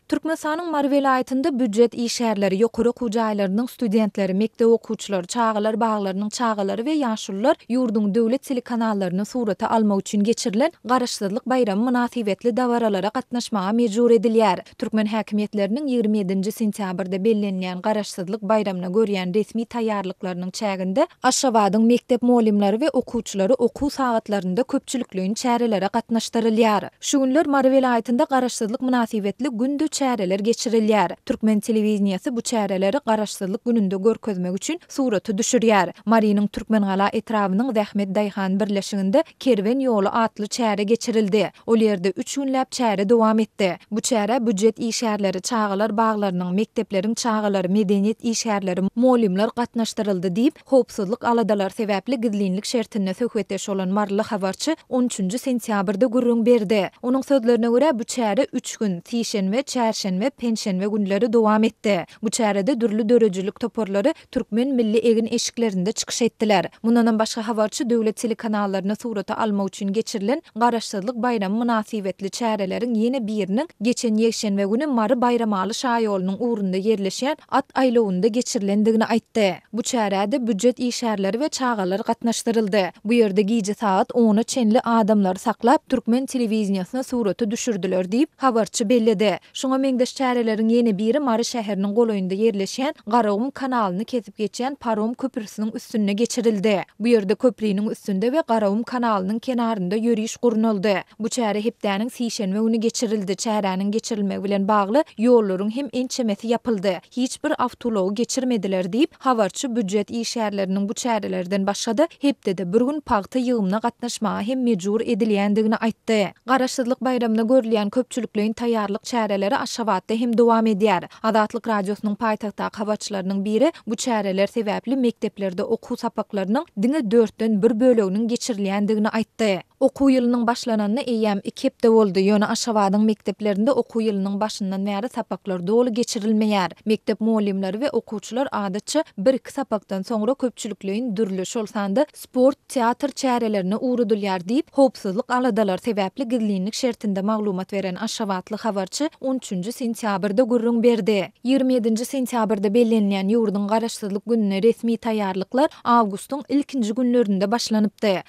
Türkmenistanyň Mary welaýatynda büdjet işgärleri, ýokary okuw jaýlarynyň studentleri, mekdep okuwçylary, çagalar, baglarynyň çagalary we ýaşulular ýurduň döwlet telekanallaryna surata almak üçin geçirilen garaşsyzlyk baýramy mynasybetli dabaralara gatnaşmaga mejbur edilýär. Türkmen häkimetleriniň 27 sentýabrda bellenýän garaşsyzlyk baýramyna görýän resmi taýýarlyklarynyň çäginde Aşgabatyň mekdep molimleri we okuwçylary okuw sagatlarynda köpçülikliň çärelere gatnaşdyrylýar. Şu günler Mary welaýatynda garaşsyzlyk mynasybetli günde çäreler geçirilýär. Türkmen telewizionýasy bu çäreleri garaşsyzlyk gününde görkezmek üçin surata düşürýär. Marynyň Türkmengala etrawynyň Zähmet Daýhan birleşiginde kerwen ýolu atly çäre geçirildi. Ol ýerde 3 günläp çäre dowam etdi. Bu çäre büdjet işgärleri, çagalar, baglarynyň, mekdepleriň çagalary, medeniýet işgärleri, molimler gatnaşdyryldy diýip howpsuzlyk aladalar sebäpli gizlinlik şertine söhbetdeş olan marly habarçy 13 sentýabrda gurrun berdi. Onuň sözlerine görä bu çäre 3 gün tişenme, çärşenme, penşenme günleri dowam etdi. Bu çärede dürli dörejilik toporlary Türkmen milli egin eşiklerinde çykyş etdiler. Mundan başga habarçy döwlet telekanallaryna surata almak üçin geçirilen garaşsyzlyk baýramy mynasybetli çäreleriň ýene biriniň geçen ýekşenme güni Mary baýramaly şaýolunyň urunda ýerleşýän at aýlawynda geçirilendigini aýtdy. Bu çärede büdjet işgärleri we çagalar gatnaşdyryldy. Bu ýerde gije saat 10-a çenli adamlar saklap Türkmen telewizionýasyna surata düşürdiler diýip habarçy belledi. Şoňa meňdeş çäreleriň ýene biri Mary şäheriniň golaýynda ýerleşýän Garawum kanalyny kesip geçýän parom köpürsiniň üstüne geçirildi. Bu ýerde köprüniň üstünde we Garawum kanalynyň kenarynda ýöriş gurnuldy. Bu çäre hepdäniň sişenme güni geçirildi. Çäreniň geçirilmegi bilen bagly ýollaryň hem ençemesi ýapyldy. Hiç bir awtology geçirmediler diýip habarçy büdjet işgärleriniň bu çärelerden başga hepde bir gün paýta ýygymyna gatnaşmaga hem mejbur edilýändigini aýtdy. Garaşsyzlyk baýramyna görülýän köpçülikliň taýýarlyk çäreleri Aşgabatda hem dowam edýär. Adatlyk radiosynyň paýtagta habarçylarynyň biri bu çäreler sebäpli mekdeplerde okuw sapaklarynyň diňe 4den 1 böleginiň geçirilýändigini aýtdy. Okuw ýylynyň başlananyna eýäm 2 hepde boldy. Ýöne Aşgabatyň mekdeplerinde okuw ýylynyň başyndan bäri sapaklar dolu geçirilmeýär. Mekdep molimleri we okuwçylar adatça 1-2 sapakdan soňra köpçülikliň dürli şol sanda sport, teatr çärelerine uğrudylýar diýip howpsuzlyk aladalar sebäpli gizlinlik şertinde maglumat beren Aşgabatly habarçy 13 sentýabrda gurrun berdi. 27 sentýabrda bellenýän ýurduň garaşsyzlyk gününe resmi taýýarlyklar awgustyň ilkinji günlerinde başlanypdy.